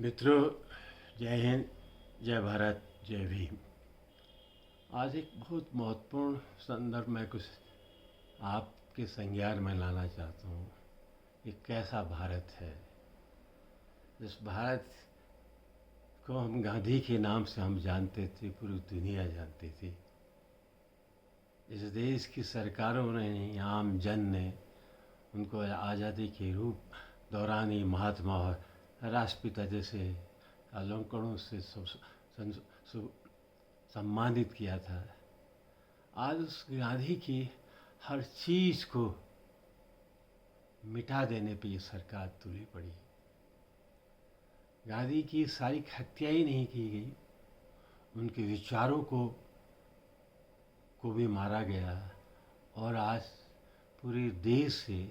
मित्रों, जय हिंद, जय भारत, जय भीम। आज एक बहुत महत्वपूर्ण संदर्भ में कुछ आपके संज्ञान में लाना चाहता हूँ। ये कैसा भारत है? जिस भारत को हम गांधी के नाम से हम जानते थे, पूरी दुनिया जानती थी। इस देश की सरकारों ने, आम जन ने उनको आज़ादी के रूप दौरान ही महात्मा और राष्ट्रपिता जैसे अलंकरणों से सम्मानित किया था। आज उस गांधी की हर चीज़ को मिटा देने पे ये सरकार तुली पड़ी। गांधी की सारी हत्या ही नहीं की गई, उनके विचारों को भी मारा गया। और आज पूरे देश से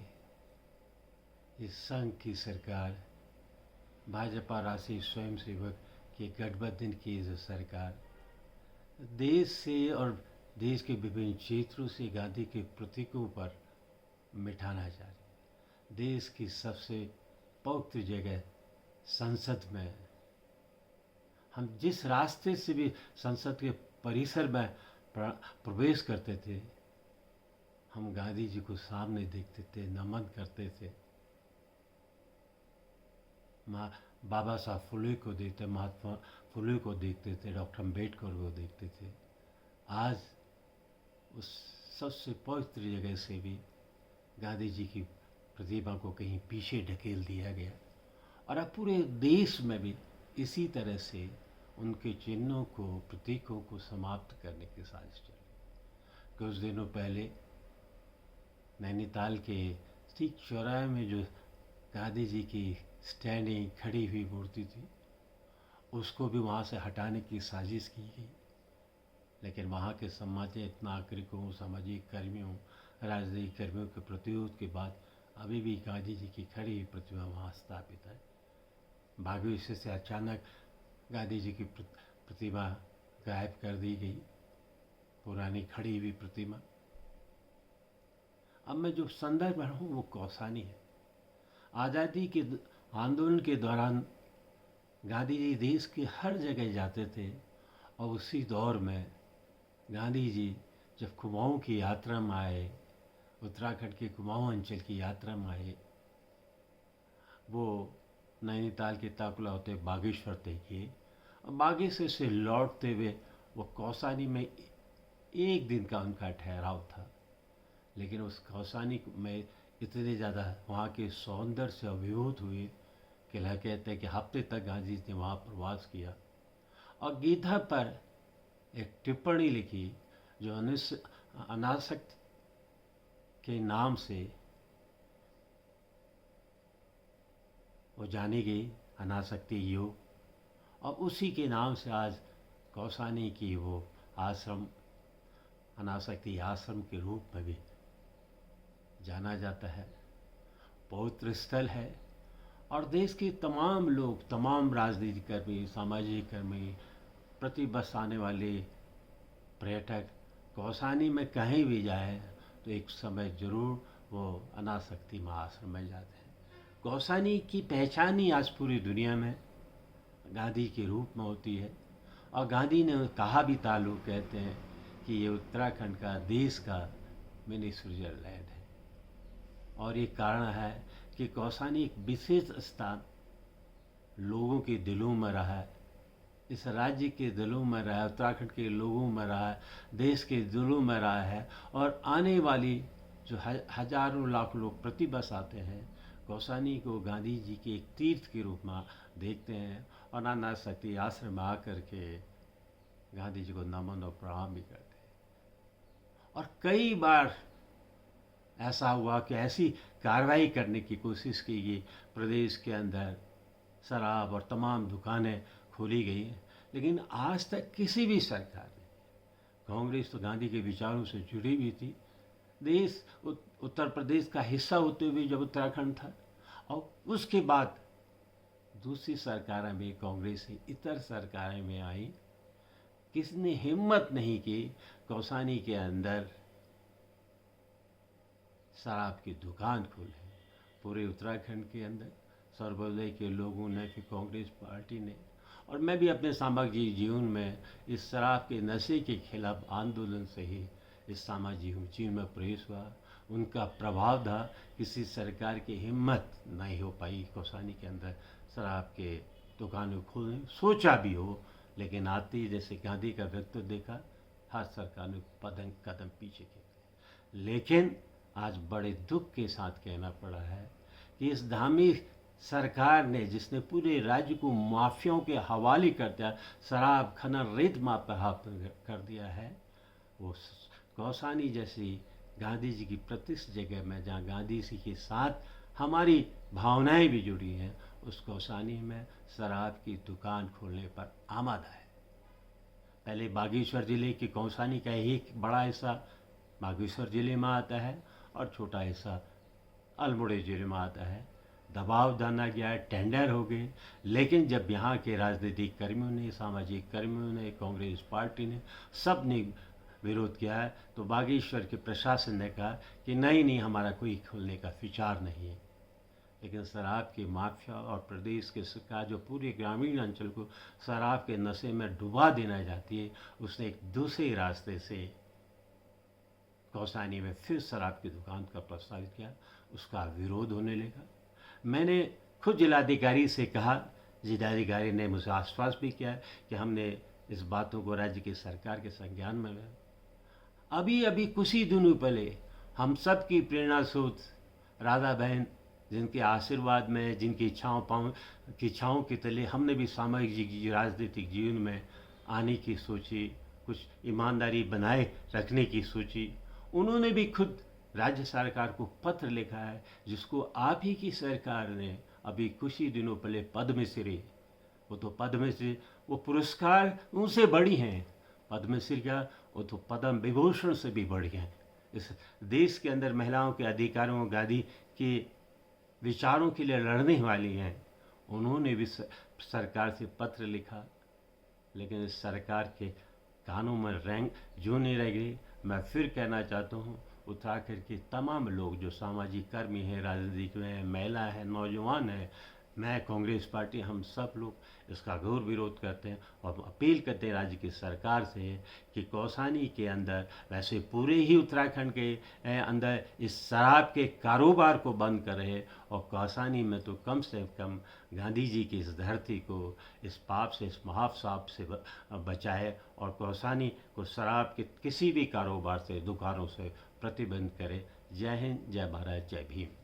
इस संघ की सरकार, भाजपा राष्ट्रीय स्वयंसेवक के गठबंधन की जो सरकार देश से और देश के विभिन्न क्षेत्रों से गांधी के प्रतीकों पर मिटाना चाह रही। देश की सबसे पवित्र जगह संसद में, हम जिस रास्ते से भी संसद के परिसर में प्रवेश करते थे, हम गांधी जी को सामने देखते थे, नमन करते थे, बाबा साहब फुले को देखते, महात्मा फुले को देखते थे, डॉक्टर अम्बेडकर को देखते थे। आज उस सबसे पवित्र जगह से भी गांधी जी की प्रतिमा को कहीं पीछे ढकेल दिया गया। और अब पूरे देश में भी इसी तरह से उनके चिन्हों को, प्रतीकों को समाप्त करने की साजिश चल रही। कुछ दिनों पहले नैनीताल के ठीक चौराहे में जो गांधी जी की स्टैंडिंग खड़ी हुई मूर्ति थी, उसको भी वहाँ से हटाने की साजिश की गई। लेकिन वहाँ के सामाजिक नागरिकों, सामाजिक कर्मियों, राजनीतिक कर्मियों के प्रतिरोध के बाद अभी भी गांधी जी की खड़ी हुई प्रतिमा वहाँ स्थापित है। भाग्य से अचानक गांधी जी की प्रतिमा गायब कर दी गई, पुरानी खड़ी हुई प्रतिमा। अब मैं जो संदर्भ में हूँ वो कौसानी है। आज़ादी के आंदोलन के दौरान गांधी जी देश के हर जगह जाते थे। और उसी दौर में गांधी जी जब कुमाऊं की यात्रा में आए, उत्तराखंड के कुमाऊं अंचल की यात्रा में आए, वो नैनीताल के ताकुला होते बागेश्वर तय किए। और बागेश्वर से लौटते हुए वो कौसानी में एक दिन का उनका ठहराव था। लेकिन उस कौसानी में इतने ज़्यादा वहाँ के सौंदर्य से अभिभूत हुए कि कहते हैं कि हफ्ते तक गांधी जी ने वहाँ प्रवास किया और गीता पर एक टिप्पणी लिखी जो अनासक्त के नाम से वो जानी गई, अनासक्ति योग। और उसी के नाम से आज कौसानी की वो आश्रम अनासक्ति आश्रम के रूप में भी जाना जाता है। पवित्र स्थल है। और देश के तमाम लोग, तमाम राजनीतिक कर्मी, सामाजिक कर्मी, प्रतिबस आने वाले पर्यटक कौसानी में कहीं भी जाए तो एक समय जरूर वो अनासक्ति महाआश्रम में जाते हैं। कौसानी की पहचान ही आज पूरी दुनिया में गांधी के रूप में होती है। और गांधी ने कहा भी था, लोग कहते हैं कि ये उत्तराखंड का, देश का मिनी स्विट्जरलैंड है। और ये कारण है कि कौसानी एक विशेष स्थान लोगों के दिलों में रहा है, इस राज्य के दिलों में रहा है, उत्तराखंड के लोगों में रहा है, देश के दिलों में रहा है। और आने वाली जो हजारों लाख लोग प्रतिबस आते हैं, कौसानी को गांधी जी के एक तीर्थ के रूप में देखते हैं और अनासक्ति आश्रम में आकर के गांधी जी को नमन और प्रणाम भी करते हैं। और कई बार ऐसा हुआ कि ऐसी कार्रवाई करने की कोशिश की गई, प्रदेश के अंदर शराब और तमाम दुकानें खोली गई, लेकिन आज तक किसी भी सरकार ने, कांग्रेस तो गांधी के विचारों से जुड़ी हुई थी, देश उत्तर प्रदेश का हिस्सा होते हुए जब उत्तराखंड था, और उसके बाद दूसरी सरकारें भी कांग्रेस से इतर सरकारें में आई, किसने हिम्मत नहीं की कौसानी के अंदर शराब की दुकान खोले। पूरे उत्तराखंड के अंदर सर्वोदय के लोगों ने, फिर कांग्रेस पार्टी ने, और मैं भी अपने सामाजिक जीवन में इस शराब के नशे के खिलाफ आंदोलन से ही इस सामाजिक जीवन में प्रवेश हुआ। उनका प्रभाव था, किसी सरकार की हिम्मत नहीं हो पाई कौसानी के अंदर शराब के दुकानों खोलने, सोचा भी हो, लेकिन आते ही जैसे गांधी का व्यक्तित्व देखा, हर सरकार ने कदम पीछे किए। लेकिन आज बड़े दुख के साथ कहना पड़ा है कि इस धामी सरकार ने, जिसने पूरे राज्य को माफियाओं के हवाले कर दिया, शराब खनन रेत माफिया कर दिया है, वो कौसानी जैसी गांधी जी की प्रतिष्ठित जगह में, जहाँ गांधी जी के साथ हमारी भावनाएं भी जुड़ी हैं, उस कौसानी में शराब की दुकान खोलने पर आमादा है। पहले बागेश्वर जिले के कौसानी का एक बड़ा हिस्सा बागेश्वर जिले में आता है और छोटा हिस्सा अल्मोड़ा जिले में आता है। दबाव डाला गया, टेंडर हो गए, लेकिन जब यहाँ के राजनीतिक कर्मियों ने, सामाजिक कर्मियों ने, कांग्रेस पार्टी ने, सब ने विरोध किया है, तो बागेश्वर के प्रशासन ने कहा कि नहीं, हमारा कोई खोलने का विचार नहीं है। लेकिन शराब की माफिया और प्रदेश के सरकार जो पूरे ग्रामीण अंचल को शराब के नशे में डुबा देना चाहती है, उसने एक दूसरे रास्ते से कौसानी में फिर शराब की दुकान का प्रस्तावित किया। उसका विरोध होने लगा। मैंने खुद जिलाधिकारी से कहा, जिलाधिकारी ने मुझे आश्वासन भी किया कि हमने इस बातों को राज्य की सरकार के संज्ञान में लाया। अभी कुछ ही दिनों पहले हम सब की प्रेरणा स्रोत राधा बहन, जिनके आशीर्वाद में, जिनकी इच्छाओं के तले हमने भी सामाजिक राजनीतिक जीवन में आने की सोची, कुछ ईमानदारी बनाए रखने की सोची। उन्होंने भी खुद राज्य सरकार को पत्र लिखा है, जिसको आप ही की सरकार ने अभी कुछ ही दिनों पहले पद्मश्री, वो तो पद्मश्री, वो पुरस्कार उनसे बड़ी हैं, पद्मश्री का वो तो पद्म विभूषण से भी बड़ी हैं। इस देश के अंदर महिलाओं के अधिकारों, गांधी के विचारों के लिए लड़ने वाली हैं। उन्होंने भी सरकार से पत्र लिखा, लेकिन इस सरकार के कानों में रैंक जो नहीं रह गई। मैं फिर कहना चाहता हूँ, उत्तराखंड के तमाम लोग जो सामाजिक कर्मी हैं, राजनीतिक में महिला है, नौजवान है, मैं, कांग्रेस पार्टी, हम सब लोग इसका घोर विरोध करते हैं और अपील करते हैं राज्य की सरकार से कि कौसानी के अंदर, वैसे पूरे ही उत्तराखंड के अंदर, इस शराब के कारोबार को बंद करे और कौसानी में तो कम से कम गांधी जी की इस धरती को इस पाप से, इस महापाप से बचाए और कौसानी को शराब के किसी भी कारोबार से, दुकानों से प्रतिबंध करे। जय हिंद, जय भारत, जय भीम।